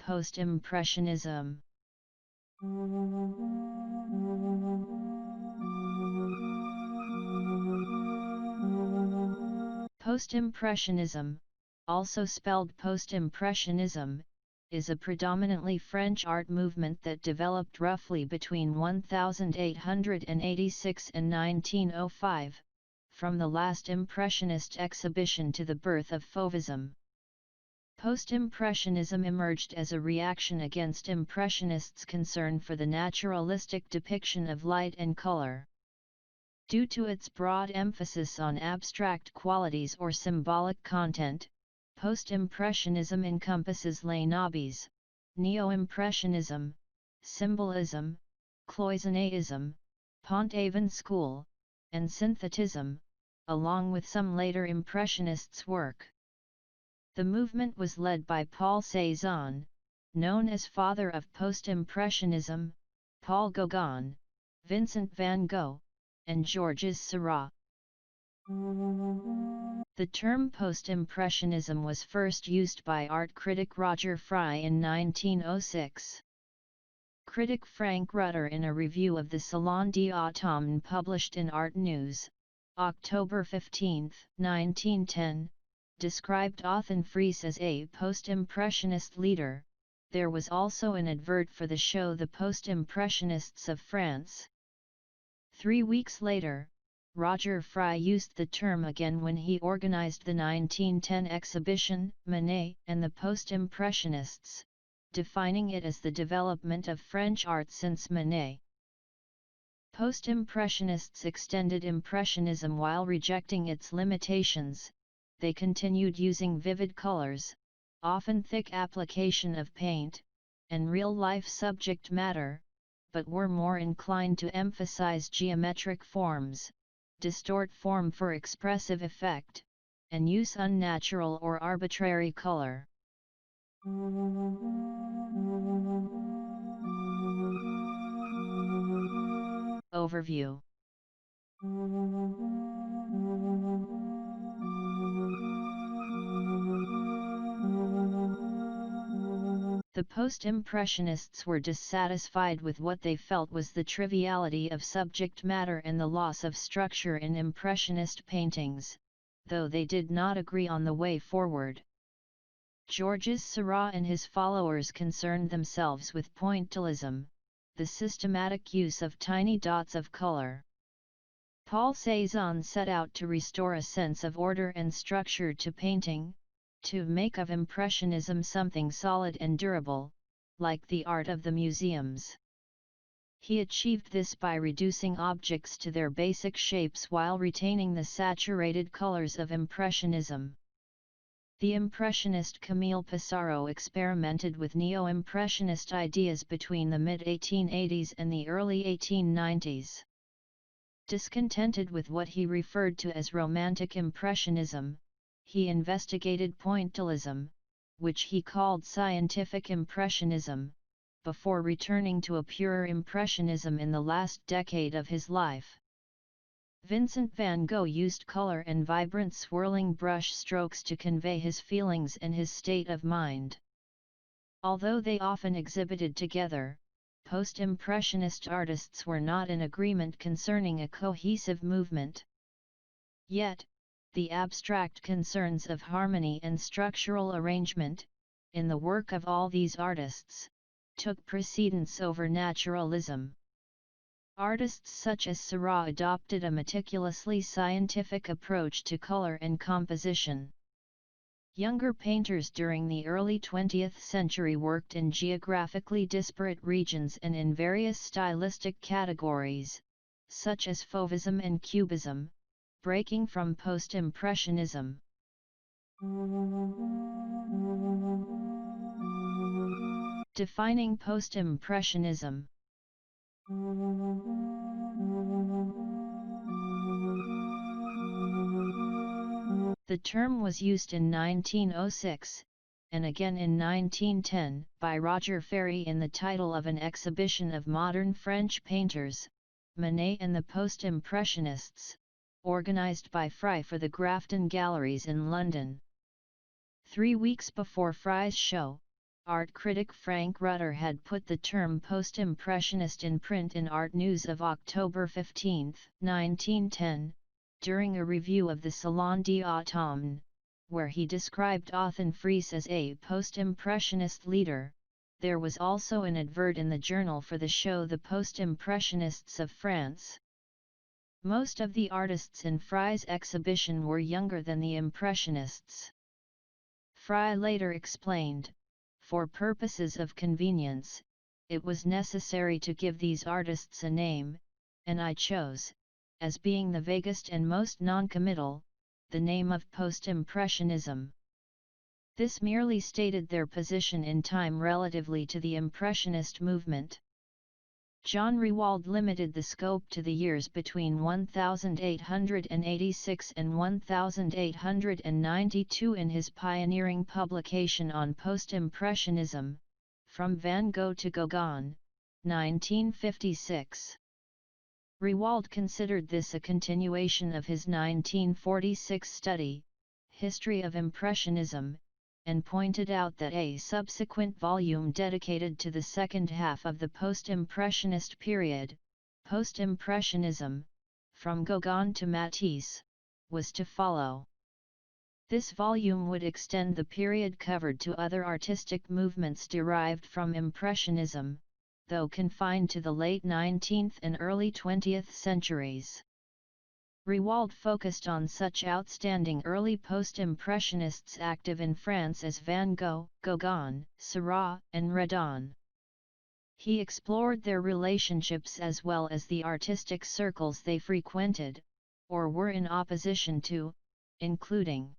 Post-impressionism. Post-impressionism, also spelled post-impressionism, is a predominantly French art movement that developed roughly between 1886 and 1905, from the last Impressionist exhibition to the birth of Fauvism. Post-impressionism emerged as a reaction against Impressionists' concern for the naturalistic depiction of light and color. Due to its broad emphasis on abstract qualities or symbolic content, Post-impressionism encompasses Les Nabis, Neo-Impressionism, Symbolism, Cloisonnism, Pont-Aven School, and Synthetism, along with some later Impressionists' work. The movement was led by Paul Cézanne, known as father of Post-impressionism, Paul Gauguin, Vincent van Gogh, and Georges Seurat. The term post-impressionism was first used by art critic Roger Friesz in 1906. Critic Frank Rutter, in a review of the Salon d'Automne published in Art News, October 15, 1910, described Othon Friesz as a post-impressionist leader. There was also an advert for the show The Post-Impressionists of France. 3 weeks later, Roger Friesz used the term again when he organized the 1910 exhibition, Manet and the Post-Impressionists, defining it as the development of French art since Manet. Post-Impressionists extended Impressionism while rejecting its limitations. They continued using vivid colors, often thick application of paint, and real-life subject matter, but were more inclined to emphasize geometric forms, distort form for expressive effect, and use unnatural or arbitrary color. Overview. The Post-Impressionists were dissatisfied with what they felt was the triviality of subject matter and the loss of structure in Impressionist paintings, though they did not agree on the way forward. Georges Seurat and his followers concerned themselves with pointillism, the systematic use of tiny dots of color. Paul Cézanne set out to restore a sense of order and structure to painting, to make of Impressionism something solid and durable, like the art of the museums. He achieved this by reducing objects to their basic shapes while retaining the saturated colors of Impressionism. The Impressionist Camille Pissarro experimented with Neo-Impressionist ideas between the mid-1880s and the early 1890s. Discontented with what he referred to as Romantic Impressionism, he investigated pointillism, which he called scientific impressionism, before returning to a purer impressionism in the last decade of his life. Vincent van Gogh used color and vibrant swirling brush strokes to convey his feelings and his state of mind. Although they often exhibited together, post-impressionist artists were not in agreement concerning a cohesive movement. Yet, the abstract concerns of harmony and structural arrangement, in the work of all these artists, took precedence over naturalism. Artists such as Seurat adopted a meticulously scientific approach to color and composition. Younger painters during the early 20th century worked in geographically disparate regions and in various stylistic categories, such as Fauvism and Cubism, breaking from Post-Impressionism. Defining Post-Impressionism. The term was used in 1906, and again in 1910, by Roger Ferry in the title of an exhibition of modern French painters, Manet and the Post-Impressionists, organized by Friesz for the Grafton Galleries in London. 3 weeks before Friesz's show, art critic Frank Rutter had put the term post-impressionist in print in Art News of October 15, 1910, during a review of the Salon d'Automne, where he described Othon Friesz as a post-impressionist leader. There was also an advert in the journal for the show The Post-Impressionists of France. Most of the artists in Friesz's exhibition were younger than the Impressionists. Friesz later explained, for purposes of convenience, it was necessary to give these artists a name, and I chose, as being the vaguest and most non-committal, the name of Post-Impressionism. This merely stated their position in time relatively to the Impressionist movement. John Rewald limited the scope to the years between 1886 and 1892 in his pioneering publication on Post-Impressionism, From Van Gogh to Gauguin, 1956. Rewald considered this a continuation of his 1946 study, History of Impressionism, and pointed out that a subsequent volume dedicated to the second half of the post-impressionist period, Post-Impressionism, from Gauguin to Matisse, was to follow. This volume would extend the period covered to other artistic movements derived from Impressionism, though confined to the late 19th and early 20th centuries. Rewald focused on such outstanding early post-impressionists active in France as Van Gogh, Gauguin, Seurat, and Redon. He explored their relationships as well as the artistic circles they frequented, or were in opposition to, including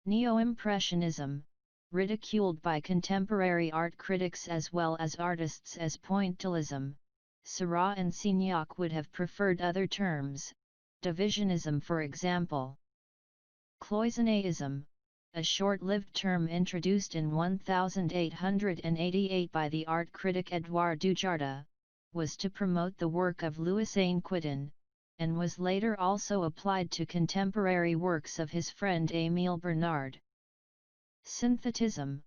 Neo-Impressionism, ridiculed by contemporary art critics as well as artists as pointillism. Seurat and Signac would have preferred other terms, divisionism for example. Cloisonnism, a short-lived term introduced in 1888 by the art critic Édouard Dujardin, was to promote the work of Louis Ainquetin, and was later also applied to contemporary works of his friend Émile Bernard. Synthetism,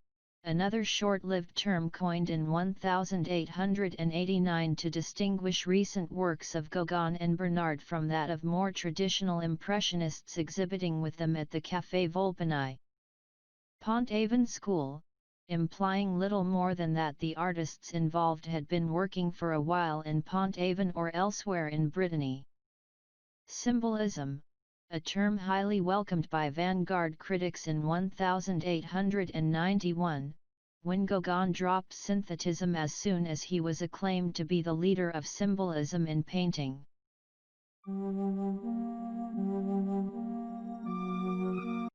another short-lived term coined in 1889 to distinguish recent works of Gauguin and Bernard from that of more traditional Impressionists exhibiting with them at the Café Volpini. Pont-Aven School, implying little more than that the artists involved had been working for a while in Pont-Aven or elsewhere in Brittany. Symbolism, a term highly welcomed by vanguard critics in 1891, when Gauguin dropped Synthetism as soon as he was acclaimed to be the leader of Symbolism in painting.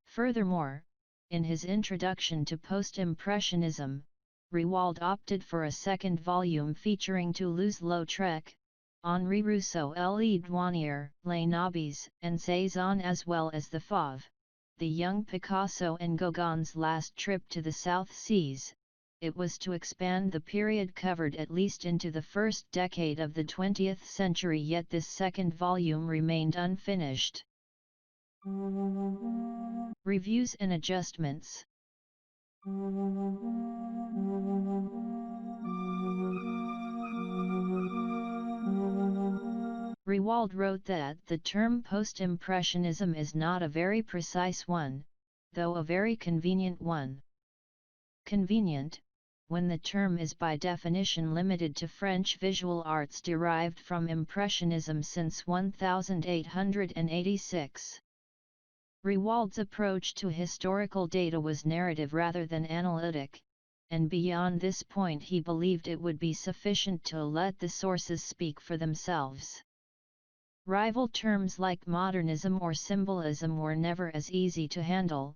Furthermore, in his introduction to Post-Impressionism, Rewald opted for a second volume featuring Toulouse-Lautrec, Henri Rousseau, Le Douanier, Les Nabis, and Cézanne, as well as the Fauve, the young Picasso and Gauguin's last trip to the South Seas. It was to expand the period covered at least into the first decade of the 20th century, yet this second volume remained unfinished. Reviews and adjustments. Rewald wrote that the term post-impressionism is not a very precise one, though a very convenient one. Convenient, when the term is by definition limited to French visual arts derived from Impressionism since 1886. Rewald's approach to historical data was narrative rather than analytic, and beyond this point he believed it would be sufficient to let the sources speak for themselves. Rival terms like modernism or symbolism were never as easy to handle,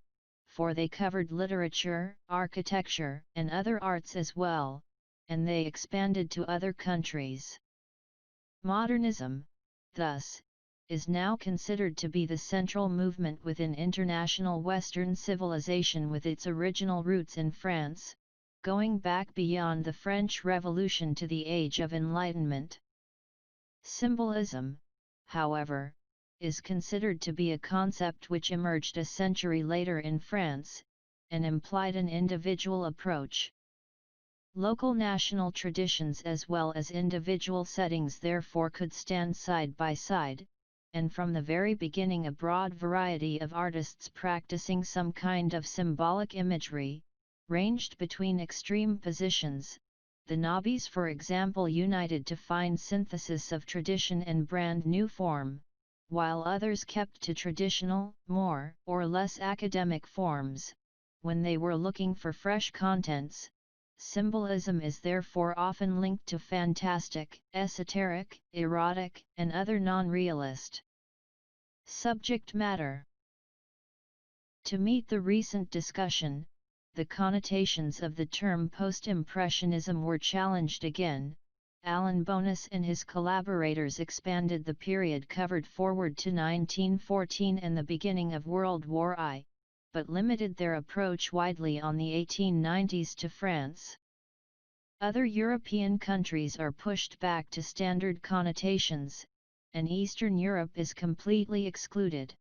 for they covered literature, architecture, and other arts as well, and they expanded to other countries. Modernism, thus, is now considered to be the central movement within international Western civilization with its original roots in France, going back beyond the French Revolution to the Age of Enlightenment. Symbolism, however, is considered to be a concept which emerged a century later in France, and implied an individual approach, Local national traditions as well as individual settings therefore could stand side by side, and from the very beginning a broad variety of artists practicing some kind of symbolic imagery, ranged between extreme positions. The Nabis, for example, united to find synthesis of tradition and brand new form, while others kept to traditional, more or less academic forms, when they were looking for fresh contents. Symbolism is therefore often linked to fantastic, esoteric, erotic, and other non-realist subject matter. To meet the recent discussion, the connotations of the term post-impressionism were challenged again. Alan Bonus and his collaborators expanded the period covered forward to 1914 and the beginning of World War I, but limited their approach widely on the 1890s to France. Other European countries are pushed back to standard connotations, and Eastern Europe is completely excluded.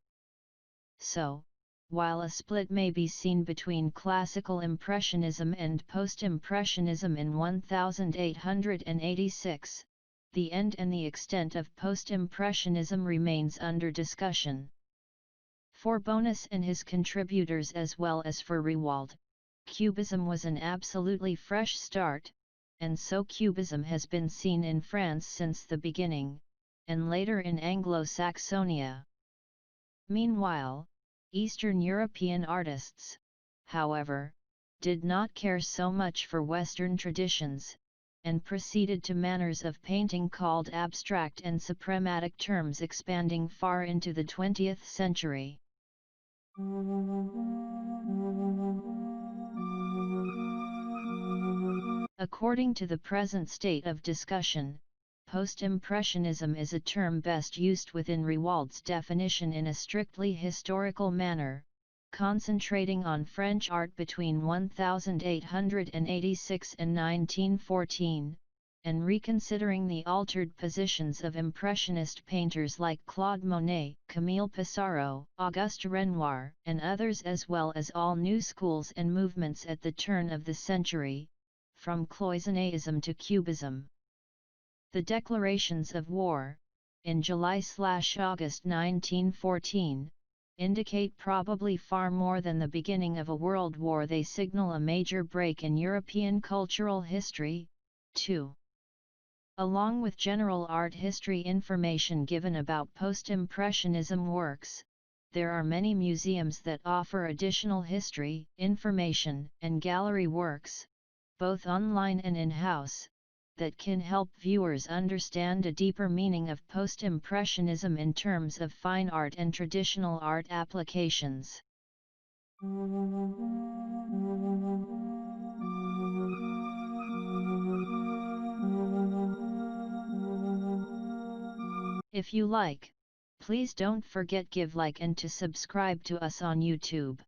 So, while a split may be seen between classical impressionism and post-impressionism in 1886, the end and the extent of post-impressionism remains under discussion. For Bonus and his contributors as well as for Rewald, Cubism was an absolutely fresh start, and so Cubism has been seen in France since the beginning, and later in Anglo-Saxonia. Meanwhile, Eastern European artists, however, did not care so much for Western traditions, and proceeded to manners of painting called abstract and suprematic terms expanding far into the 20th century. According to the present state of discussion, Post-impressionism is a term best used within Rewald's definition in a strictly historical manner, concentrating on French art between 1886 and 1914, and reconsidering the altered positions of Impressionist painters like Claude Monet, Camille Pissarro, Auguste Renoir, and others, as well as all new schools and movements at the turn of the century, from Cloisonnism to Cubism. The declarations of war, in July/August 1914, indicate probably far more than the beginning of a world war. They signal a major break in European cultural history, too. Along with general art history information given about post-impressionism works, there are many museums that offer additional history, information, and gallery works, both online and in-house, that can help viewers understand a deeper meaning of post-impressionism in terms of fine art and traditional art applications. If you like, please don't forget give like and to subscribe to us on YouTube.